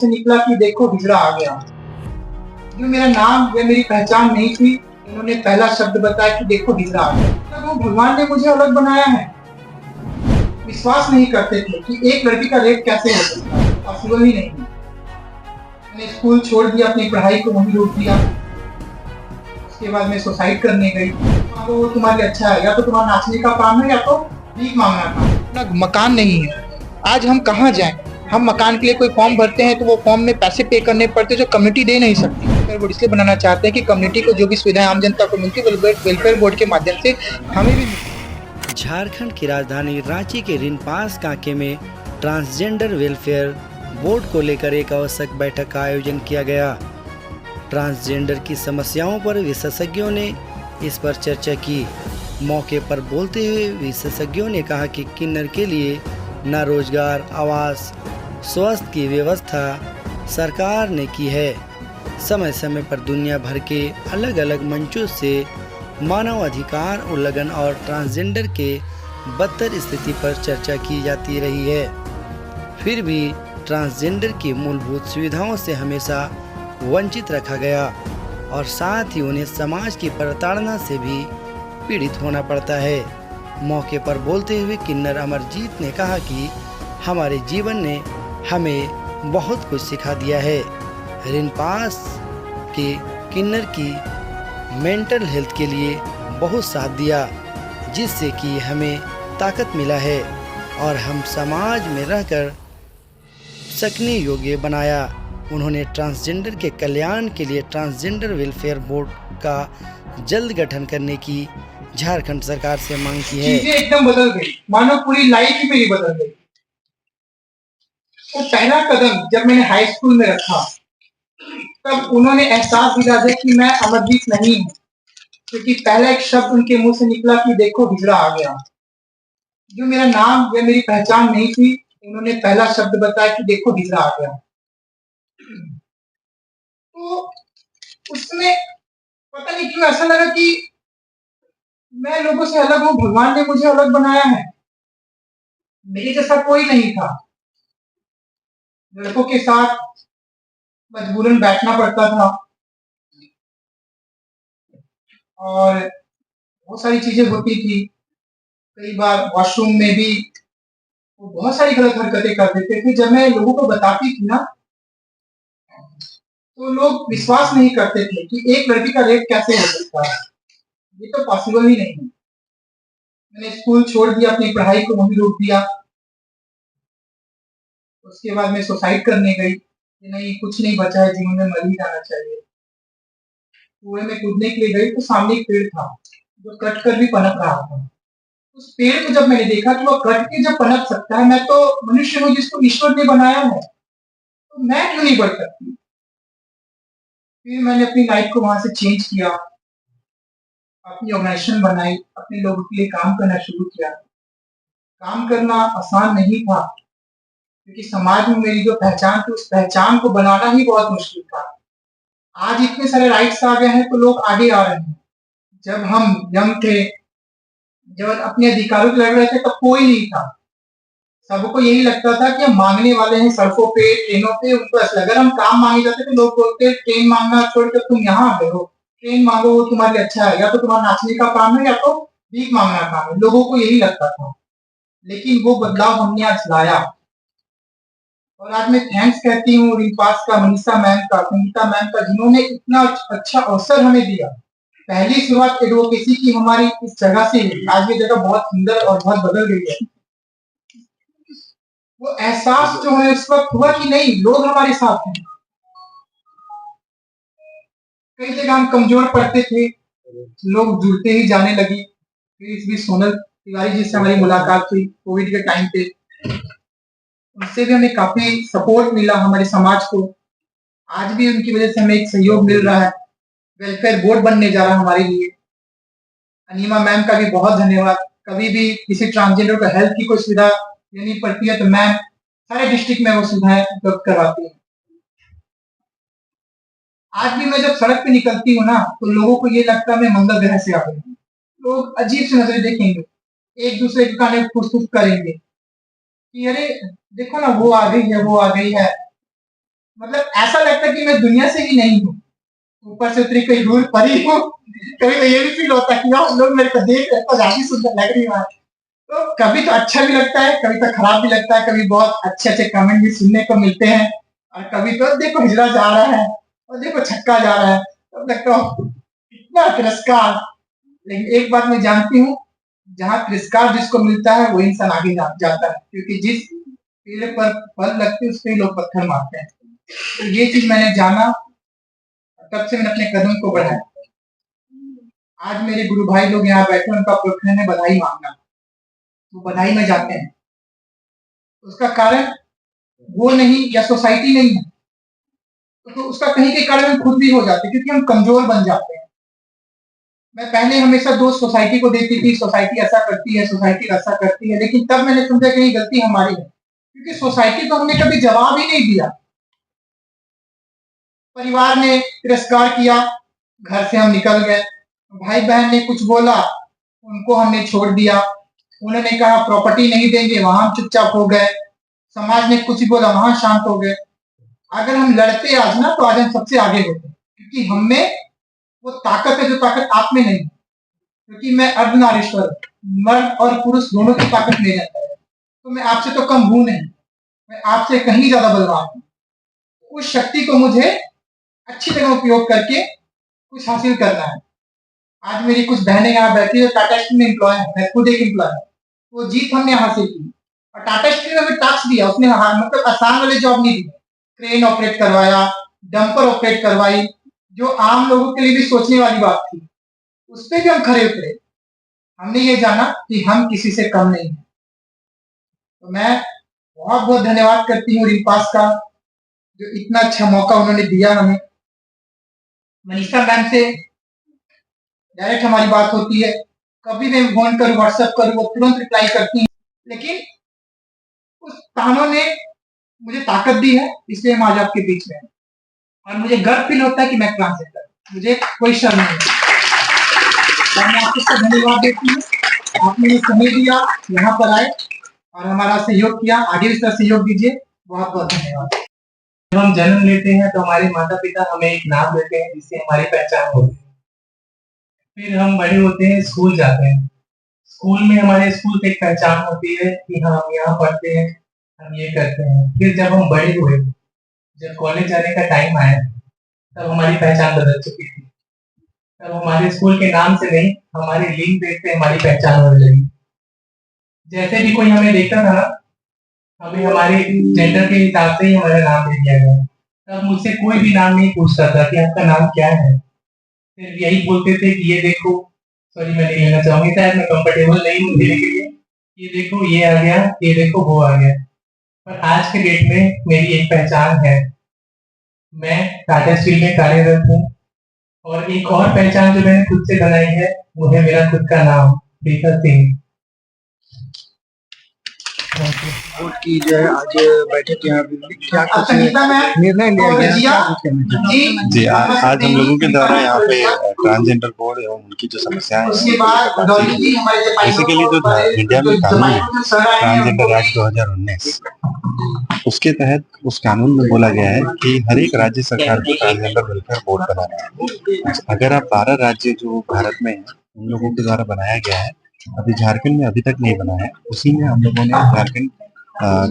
से निकला कि देखो हिजड़ा आ गया। जो मेरा नाम या मेरी पहचान नहीं थी, उन्होंने पहला शब्द बताया कि देखो हिजड़ा आ गया। तब वो भगवान ने मुझे अलग बनाया है। विश्वास नहीं करते थे कि एक लड़की का रेप कैसे हो सकता है, पॉसिबल ही नहीं है। मैंने स्कूल छोड़ दिया, अपनी पढ़ाई को वहीं रोक दिया। उसके बाद मैं सुसाइड करने गई। वो तुम्हारे लिए अच्छा है, या तो तुम्हारा नाचने का काम है या तो भीख मांगना काम है। अपना मकान नहीं है, आज हम कहाँ जाएं? हम मकान के लिए कोई फॉर्म भरते हैं तो वो फॉर्म में पैसे पे करने पड़ते जो कम्युनिटी दे नहीं सकती। वेलफेयर बोर्ड इसलिए बनाना चाहते हैं कि कम्युनिटी को जो भी सुविधाएं आम जनता को मिलती है वेलफेयर बोर्ड के माध्यम से हमें भी मिलती। झारखंड की राजधानी रांची के रिनपास कांके में ट्रांसजेंडर वेलफेयर बोर्ड को लेकर एक आवश्यक बैठक का आयोजन किया गया। ट्रांसजेंडर की समस्याओं पर विशेषज्ञों ने इस पर चर्चा की। मौके पर बोलते हुए विशेषज्ञों ने कहा कि किन्नर के लिए न रोजगार, आवास, स्वास्थ्य की व्यवस्था सरकार ने की है। समय समय पर दुनिया भर के अलग अलग मंचों से मानव अधिकार उल्लंघन और ट्रांसजेंडर के बदतर स्थिति पर चर्चा की जाती रही है। फिर भी ट्रांसजेंडर की मूलभूत सुविधाओं से हमेशा वंचित रखा गया और साथ ही उन्हें समाज की प्रताड़ना से भी पीड़ित होना पड़ता है। मौके पर बोलते हुए किन्नर अमरजीत ने कहा कि हमारे जीवन ने हमें बहुत कुछ सिखा दिया है। रिनपास के किन्नर की मेंटल हेल्थ के लिए बहुत साथ दिया, जिससे कि हमें ताकत मिला है और हम समाज में रहकर सकने योग्य बनाया। उन्होंने ट्रांसजेंडर के कल्याण के लिए ट्रांसजेंडर वेलफेयर बोर्ड का जल्द गठन करने की झारखंड सरकार से मांग की है। चीजें एकदम बदल गई, मानो पूरी लाइफ ही मेरी बदल गई। तो पहला कदम जब मैंने हाई स्कूल में रखा, तब उन्होंने एहसास दिलाया कि मैं अमरजीत नहीं हूँ, क्योंकि पहला एक शब्द उनके मुंह से निकला कि देखो हिजड़ा आ गया। जो मेरा नाम या मेरी पहचान नहीं थी, उन्होंने पहला शब्द बताया कि देखो हिजड़ा आ गया। तो उसमें पता नहीं क्यों ऐसा लगा कि मैं लोगों से अलग हूँ, भगवान ने मुझे अलग बनाया है। मेरे जैसा कोई नहीं था। लड़कों के साथ मजबूरन बैठना पड़ता था और बहुत सारी चीजें होती थी। कई बार वॉशरूम में भी वो बहुत सारी गलत हरकतें कर देते थे। जब मैं लोगों को बताती थी ना, तो लोग विश्वास नहीं करते थे कि एक लड़की का रेप कैसे हो सकता है, ये तो पॉसिबल ही नहीं है। मैंने स्कूल छोड़ दिया, अपनी पढ़ाई को वहीं रोक दिया। उसके बाद मैं सुसाइड करने गई कि नहीं, कुछ नहीं बचा है जीवन में, मर ही जाना चाहिए। कुएं में कूदने के लिए गई तो सामने एक पेड़ था जो कट कर भी पनप रहा था। उस पेड़ को जब मैंने देखा कि वो कट के जब पनप सकता है, मैं तो मनुष्य हूँ जिसको ईश्वर ने बनाया है, तो मैं क्यों नहीं बढ़ सकती? फिर मैंने अपनी लाइफ को वहां से चेंज किया, अपनी ऑर्गेनाइजेशन बनाई, अपने लोगों के लिए काम करना शुरू किया। काम करना आसान नहीं था, क्योंकि समाज में मेरी जो पहचान थी, उस पहचान को बनाना ही बहुत मुश्किल था। आज इतने सारे राइट्स आ गए हैं तो लोग आगे आ रहे हैं। जब हम यंग थे, जब अपने अधिकारों के लड़ रहे थे, तब कोई नहीं था। सबको यही लगता था कि हम मांगने वाले हैं सड़कों पे, ट्रेनों पे। उनको ऐसा, अगर हम काम मांगे जाते तो लोग बोलते ट्रेन मांगना छोड़कर तुम यहाँ आ गए हो, ट्रेन मांगो वो तुम्हारे लिए अच्छा है, या तो तुम्हारा नाचने का काम है या तो भीख मांगना काम है। लोगों को यही लगता था, लेकिन वो बदलाव हमने आज लाया। और आज मैं थैंक्स कहती हूँ रिनपास का, मनीषा मैम का, संगीता मैम का, जिन्होंने इतना अच्छा अवसर हमें दिया। पहली शुरुआत एडवोकेसी की हमारी इस जगह से हुई। आज ये जगह बहुत सुंदर और बहुत बदल गई है। वो एहसास जो है उस वक्त हुआ कि नहीं, लोग हमारे साथ हैं। कई जगह हम कमजोर पड़ते थे, लोग जुड़ते ही जाने लगी। फिर इस बीच सोनल तिवारी जी से हमारी मुलाकात हुई कोविड के टाइम पे। उनसे भी हमें काफी सपोर्ट मिला, हमारे समाज को। आज भी उनकी वजह से हमें एक सहयोग मिल रहा है। वेलफेयर बोर्ड बनने जा रहा है हमारे लिए। अनिमा मैम का भी बहुत धन्यवाद। कभी भी किसी ट्रांसजेंडर को हेल्थ की कोई सुविधा लेनी पड़ती है तो मैम सारे डिस्ट्रिक्ट में वो सुविधाएं उपलब्ध करवाती है। आज भी मैं जब सड़क पे निकलती हूँ ना, तो लोगों को ये लगता है मैं मंगल ग्रह से आ गई हूँ। लोग अजीब से नजरें देखेंगे, एक दूसरे के कान फुस करेंगे कि अरे देखो ना, वो आ गई है, वो आ गई है। मतलब ऐसा लगता है कि मैं दुनिया से ही नहीं हूँ, ऊपर से उतरी कोई रूल परी हूँ। कभी तो ये भी फील होता है कि यार लोग मेरे को देख रहे हैं तो ज्यादा सुंदर लग रही है। तो कभी तो अच्छा भी लगता है, कभी तो खराब भी लगता है, कभी बहुत अच्छे अच्छे कमेंट भी सुनने को मिलते हैं, और कभी तो देखो हिजड़ा जा रहा है और देखो छक्का जा रहा है, तो लगता है इतना तिरस्कार। लेकिन एक बात मैं जानती हूँ, जहाँ तिरस्कार जिसको मिलता है वो इंसान आगे जाता है, क्योंकि जिस पेड़ पर फल लगते हैं उस पे लोग पत्थर मारते हैं। तो ये चीज मैंने जाना, तब से मैंने अपने कदम को बढ़ाया। आज मेरे गुरु भाई लोग यहाँ बैठे, उनका प्रोत्साहन है बधाई मांगना, वो बधाई में जाते हैं। उसका कारण वो नहीं या सोसाइटी नहीं है, तो उसका कहीं के कारण हम खुद भी हो जाते हैं, क्योंकि हम कमजोर बन जाते हैं। मैं पहले हमेशा दोष सोसाइटी को देती थी, सोसाइटी ऐसा करती है, सोसाइटी ऐसा करती है, लेकिन तब मैंने समझा कहीं गलती हमारी है, क्योंकि सोसाइटी को हमने कभी जवाब ही नहीं दिया। परिवार ने तिरस्कार किया, घर से हम निकल गए, भाई बहन ने कुछ बोला, उनको हमने छोड़ दिया, उन्होंने कहा प्रॉपर्टी नहीं देंगे, वहां हम चुपचाप हो गए, समाज ने कुछ बोला वहां शांत हो गए। अगर हम लड़ते आज ना तो आज हम सबसे आगे होते, क्योंकि हमें वो ताकत है जो ताकत आप में नहीं है, क्योंकि मैं अर्धनारीश्वर, मर्द और पुरुष दोनों की ताकत मेरे अंदर है, तो मैं आपसे तो कम हूं नहीं, मैं आपसे कहीं ज्यादा बलवान हूँ। उस शक्ति को मुझे अच्छी तरह उपयोग करके कुछ हासिल करना है। आज मेरी कुछ बहनें यहाँ बैठी है, टाटा स्टील में एम्प्लॉय है, मैं खुद एक एम्प्लॉय है। वो जीत हमने हासिल की, और टाटा स्टील ने हमें टास्क दिया, उसने मतलब आसान वाले जॉब नहीं दिए, क्रेन ऑपरेट करवाया, डंपर ऑपरेट करवाई, जो आम लोगों के लिए भी सोचने वाली बात थी, उस पर भी हम खड़े उतरे। हमने ये जाना कि हम किसी से कम नहीं है। तो मैं बहुत बहुत धन्यवाद करती हूँ रिम्पास का, जो इतना अच्छा मौका उन्होंने दिया हमें। मनीषा मैम से डायरेक्ट हमारी बात होती है, कभी मैं फोन करूँ, व्हाट्सएप करूँ, वो तुरंत रिप्लाई करती हैं। लेकिन उस तानों ने मुझे ताकत दी है, इसलिए हम आज आपके बीच में हैं। और मुझे गर्व फील होता है कि मैं ट्रांसजेंडर, मुझे कोई शर्म नहीं है। मैं आपको धन्यवाद देती हूँ, आपने समय दिया, यहाँ पर आए और हमारा सहयोग किया, आगे भी इसका सहयोग दीजिए। बहुत बहुत धन्यवाद। जब हम जन्म लेते हैं तो हमारे माता पिता हमें एक नाम देते हैं जिससे हमारी पहचान होती है। फिर हम बड़े होते हैं, स्कूल जाते हैं, स्कूल में हमारे स्कूल से एक पहचान होती है कि हाँ हम यहाँ पढ़ते हैं, हम ये करते हैं। फिर जब हम बड़े हुए, जब कॉलेज जाने का टाइम आया, तब हमारी पहचान बदल चुकी थी। तब हमारे स्कूल के नाम से नहीं, हमारे लिंग देख के हमारी पहचान होने लगी। जैसे भी कोई हमें देखता था ना, हमें हमारे जेंडर के हिसाब से ही हमारा नाम दे दिया गया। तब मुझसे कोई भी नाम नहीं पूछता था कि आपका नाम क्या है, सिर्फ यही बोलते थे कि ये देखो, सॉरी मैं नहीं लेना चाहूंगी, शायद मैं कंफर्टेबल नहीं हूँ देने के लिए, ये देखो ये आ गया, ये देखो वो आ गया। पर आज के डेट में मेरी एक पहचान है, मैं टाटा स्टील में कार्यरत हूँ, और एक और पहचान जो मैंने खुद से बनाई है वो है मेरा खुद का नाम, प्रीता सिंह। बोर्ड की जो है आज बैठक यहाँ क्या कुछ निर्णय लिया गया? जी आज हम लोगों के द्वारा यहाँ पे ट्रांसजेंडर बोर्ड एवं उनकी जो समस्याएं हैं, बेसिकली जो इंडिया में कानून है ट्रांसजेंडर एक्ट 2019, उसके तहत उस कानून में बोला गया है कि हर एक राज्य सरकार को ट्रांसजेंडर वेलफेयर बोर्ड बनाना है। अगर आप 12 राज्य जो भारत में है उन लोगों के द्वारा बनाया गया है, अभी झारखंड में अभी तक नहीं बना है, उसी में हम लोगों ने झारखंड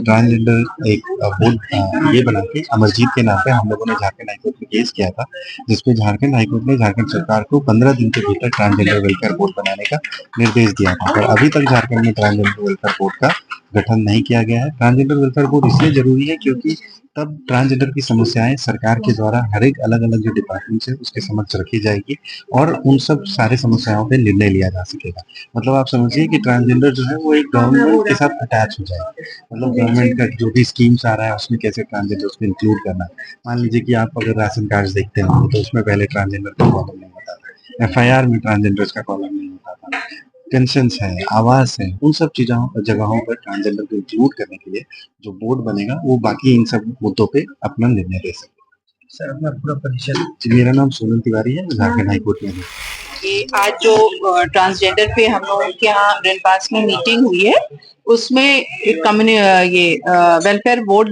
ट्रांसजेंडर एक बोर्ड ये बना के अमरजीत के नाम पे हम लोगों ने झारखंड हाईकोर्ट में केस किया था, जिसपे झारखंड हाईकोर्ट ने झारखंड सरकार को 15 दिन के भीतर ट्रांसजेंडर वेलफेयर बोर्ड बनाने का निर्देश दिया था। पर अभी तक झारखंड में ट्रांसजेंडर वेलफेयर बोर्ड का गठन नहीं किया गया है। ट्रांसजेंडर वेलफेयर बोर्ड इसलिए जरूरी है क्योंकि तब ट्रांसजेंडर की समस्याएं सरकार के द्वारा हर एक अलग अलग जो डिपार्टमेंट है उसके समक्ष रखी जाएगी और उन सब सारे समस्याओं पे निर्णय लिया जा सकेगा। मतलब आप समझिए कि ट्रांसजेंडर जो है वो एक गवर्नमेंट के साथ अटैच हो जाएगा। मतलब गवर्नमेंट का जो भी स्कीम्स आ रहा है उसमें कैसे ट्रांसजेंडर उसको इंक्लूड करना है। मान लीजिए कि आप अगर राशन कार्ड देखते हो तो उसमें पहले ट्रांसजेंडर का कॉलम नहीं होता था, FIR में ट्रांसजेंडर्स का कॉलम नहीं होता था, पेंशन है, आवास है, उन सब चीजों जगहों पर ट्रांसजेंडर को इंक्लूड करने के लिए जो बोर्ड बनेगा वो बाकी इन सब मुद्दों पे अपना निर्णय ले सके। सर अपना पूरा परिचय। मेरा नाम सोनल तिवारी है, झारखंड हाईकोर्ट में हूँ। कि आज जो ट्रांसजेंडर पे हम लोगों के यहाँ रेलपास में मीटिंग हुई है, उसमें एक वेलफेयर बोर्ड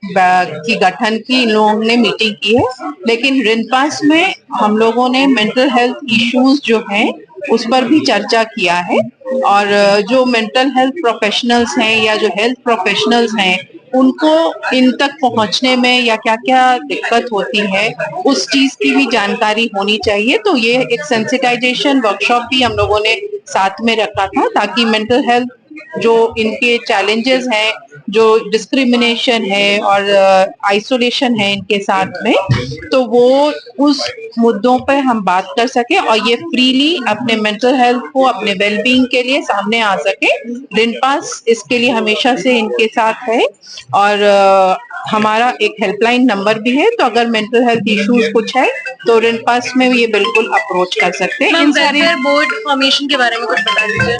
की गठन की इन लोगों ने मीटिंग की है, लेकिन रिनपास में हम लोगों ने मेंटल हेल्थ इश्यूज जो हैं उस पर भी चर्चा किया है। और जो मेंटल हेल्थ प्रोफेशनल्स हैं या जो हेल्थ प्रोफेशनल्स हैं उनको इन तक पहुंचने में या क्या क्या दिक्कत होती है उस चीज की भी जानकारी होनी चाहिए। तो ये एक सेंसिटाइजेशन वर्कशॉप भी हम लोगों ने साथ में रखा था, ताकि मेंटल हेल्थ जो इनके चैलेंजेस हैं, जो डिस्क्रिमिनेशन है और आइसोलेशन है इनके साथ में, तो वो उस मुद्दों पर हम बात कर सके और ये फ्रीली अपने मेंटल हेल्थ को, अपने वेलबींग के लिए सामने आ सके। रिनपास इसके लिए हमेशा से इनके साथ है और हमारा एक हेल्पलाइन नंबर भी है, तो अगर मेंटल हेल्थ इश्यूज कुछ है तो रिनपास में ये बिल्कुल अप्रोच कर सकते हैं। इन सारी बोर्ड फॉर्मेशन के बारे में कुछ बता दीजिए।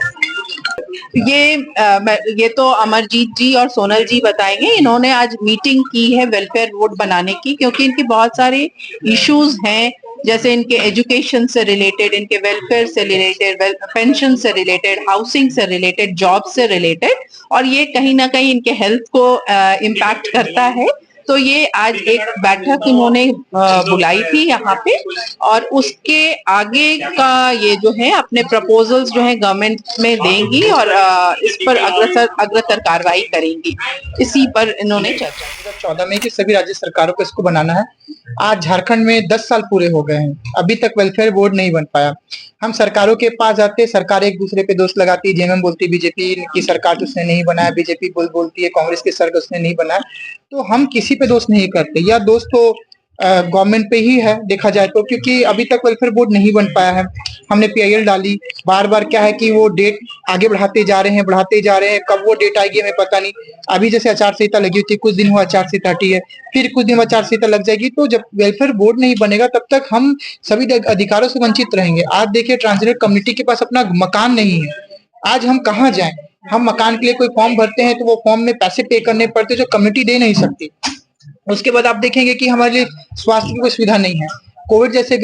ये तो अमरजीत जी और सोनल जी बताएंगे। इन्होंने आज मीटिंग की है वेलफेयर बोर्ड बनाने की, क्योंकि इनके बहुत सारे इश्यूज हैं, जैसे इनके एजुकेशन से रिलेटेड, इनके वेलफेयर से रिलेटेड, पेंशन से रिलेटेड, हाउसिंग से रिलेटेड, जॉब से रिलेटेड, और ये कहीं ना कहीं इनके हेल्थ को इम्पैक्ट करता है। तो ये आज एक बैठक इन्होंने बुलाई थी यहाँ पे, और उसके आगे का ये जो है अपने प्रपोजल्स जो है गवर्नमेंट में देंगी और इस पर अग्रतर कार्रवाई करेंगी। इसी पर इन्होंने चर्चा 2014 में कि सभी राज्य सरकारों को इसको बनाना है। आज झारखंड में 10 साल पूरे हो गए हैं, अभी तक वेलफेयर बोर्ड नहीं बन पाया। हम सरकारों के पास जाते, सरकार एक दूसरे पे दोष लगाती है, जेएमएम बोलती बीजेपी की सरकार तो उसने नहीं बनाया, बीजेपी बोलती है कांग्रेस की सरकार उसने नहीं बनाया। तो हम किसी पे दोष नहीं करते, या दोष तो गवर्नमेंट पे ही है देखा जाए तो, क्योंकि अभी तक वेलफेयर बोर्ड नहीं बन पाया है। हमने पीआईएल डाली, बार बार क्या है कि वो डेट आगे बढ़ाते जा रहे हैं, कब वो डेट आएगी हमें पता नहीं। अभी जैसे आचार संहिता लगी हुई थी, कुछ दिन हुआ आचार संहिता हटी है, फिर कुछ दिन आचार संहिता लग जाएगी। तो जब वेलफेयर बोर्ड नहीं बनेगा तब तक हम सभी अधिकारों से वंचित रहेंगे। आज देखिए ट्रांसजेंडर कम्युनिटी के पास अपना मकान नहीं है, आज हम कहाँ जाएं? हम मकान के लिए कोई फॉर्म भरते हैं तो वो फॉर्म में पैसे पे करने पड़ते जो कम्युनिटी दे नहीं सकती। उसके बाद आप देखेंगे कि हमारे लिए स्वास्थ्य की कोई सुविधा नहीं है। कोविड जैसे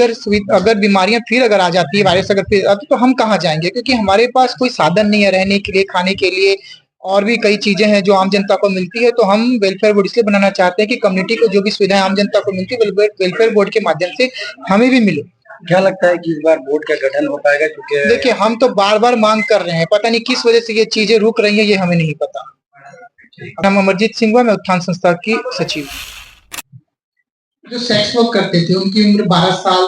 अगर बीमारियां फिर अगर आ जाती है, वायरस अगर फिर आती, तो हम कहाँ जाएंगे? क्योंकि हमारे पास कोई साधन नहीं है रहने के लिए, खाने के लिए, और भी कई चीजें हैं जो आम जनता को मिलती है। तो हम वेलफेयर बोर्ड इसलिए बनाना चाहते हैं कि कम्युनिटी को जो भी सुविधाएं आम जनता को मिलती है वेलफेयर बोर्ड के माध्यम से हमें भी मिले। क्या लगता है कि इस बार बोर्ड का गठन हो पाएगा? क्योंकि देखिए हम तो बार बार मांग कर रहे हैं, पता नहीं किस वजह से ये चीजें रुक रही है, ये हमें नहीं पता। हम अमरजीत सिंह, मैं उत्थान संस्था की सचिव। जो सेक्स वर्क करते थे उनकी उम्र 12 साल,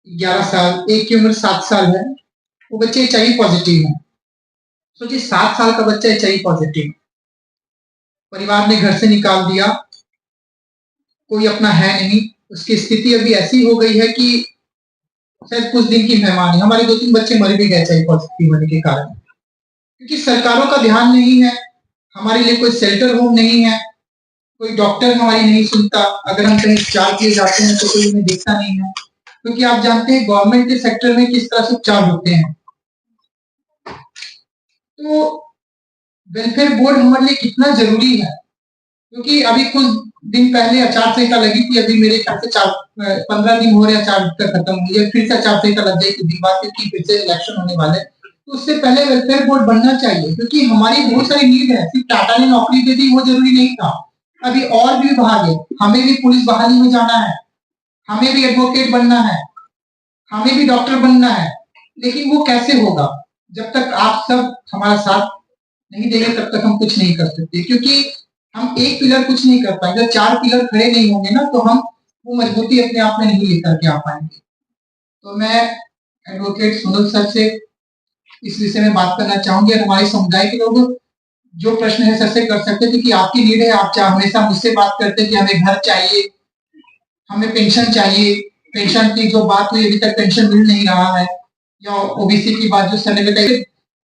11 साल, एक की उम्र 7 साल है, वो बच्चे HIV पॉजिटिव है। सोचिए 7 साल का बच्चा HIV पॉजिटिव, परिवार ने घर से निकाल दिया, कोई अपना है नहीं, उसकी स्थिति अभी ऐसी हो गई है कि शायद कुछ दिन की मेहमान है। हमारे 2-3 बच्चे मर भी गए HIV पॉजिटिव होने के कारण, क्योंकि सरकारों का ध्यान नहीं है, हमारे लिए कोई शेल्टर होम नहीं है, कोई डॉक्टर हमारी नहीं सुनता। अगर हम कहीं उपचार किए जाते हैं तो कोई हमें देखता नहीं है, क्योंकि आप जानते हैं गवर्नमेंट के सेक्टर में किस तरह से उपचार होते हैं। तो वेलफेयर बोर्ड हमारे लिए कितना जरूरी है, क्योंकि अभी कुछ दिन पहले आचार संहिता लगी थी, अभी मेरे ख्याल से 15 दिन हो रहे हैं आचार खत्म हुई है, फिर से आचार संहिता लग जाएगी कुछ दिन बाद, क्योंकि फिर से इलेक्शन होने वाले। तो उससे पहले वेलफेयर बोर्ड बनना चाहिए, क्योंकि हमारी बहुत सारी नीड है। सिर्फ टाटा ने नौकरी दे दी वो जरूरी नहीं था, अभी और भी विभाग है, हमें भी पुलिस बहाली में जाना है, हमें भी एडवोकेट बनना है, हमें भी डॉक्टर बनना है। लेकिन वो कैसे होगा? जब तक आप सब हमारा साथ नहीं देंगे तब तक हम कुछ नहीं कर सकते, क्योंकि हम एक पिलर कुछ नहीं कर पाएंगे। 4 पिलर खड़े नहीं होंगे ना, तो हम वो मजबूती अपने आप में नहीं लेकर के आ पाएंगे। तो मैं एडवोकेट सोनल सर से इस विषय में बात करना चाहूंगी, और हमारे समुदाय के लोग जो प्रश्न है सर से कर सकते हैं, क्योंकि आपकी नीड है। आप हमेशा मुझसे बात करते हैं कि हमें घर चाहिए, हमें पेंशन चाहिए, पेंशन की जो बात हुई अभी तक पेंशन मिल नहीं रहा है, या ओबीसी की बात जो सर ने बताई,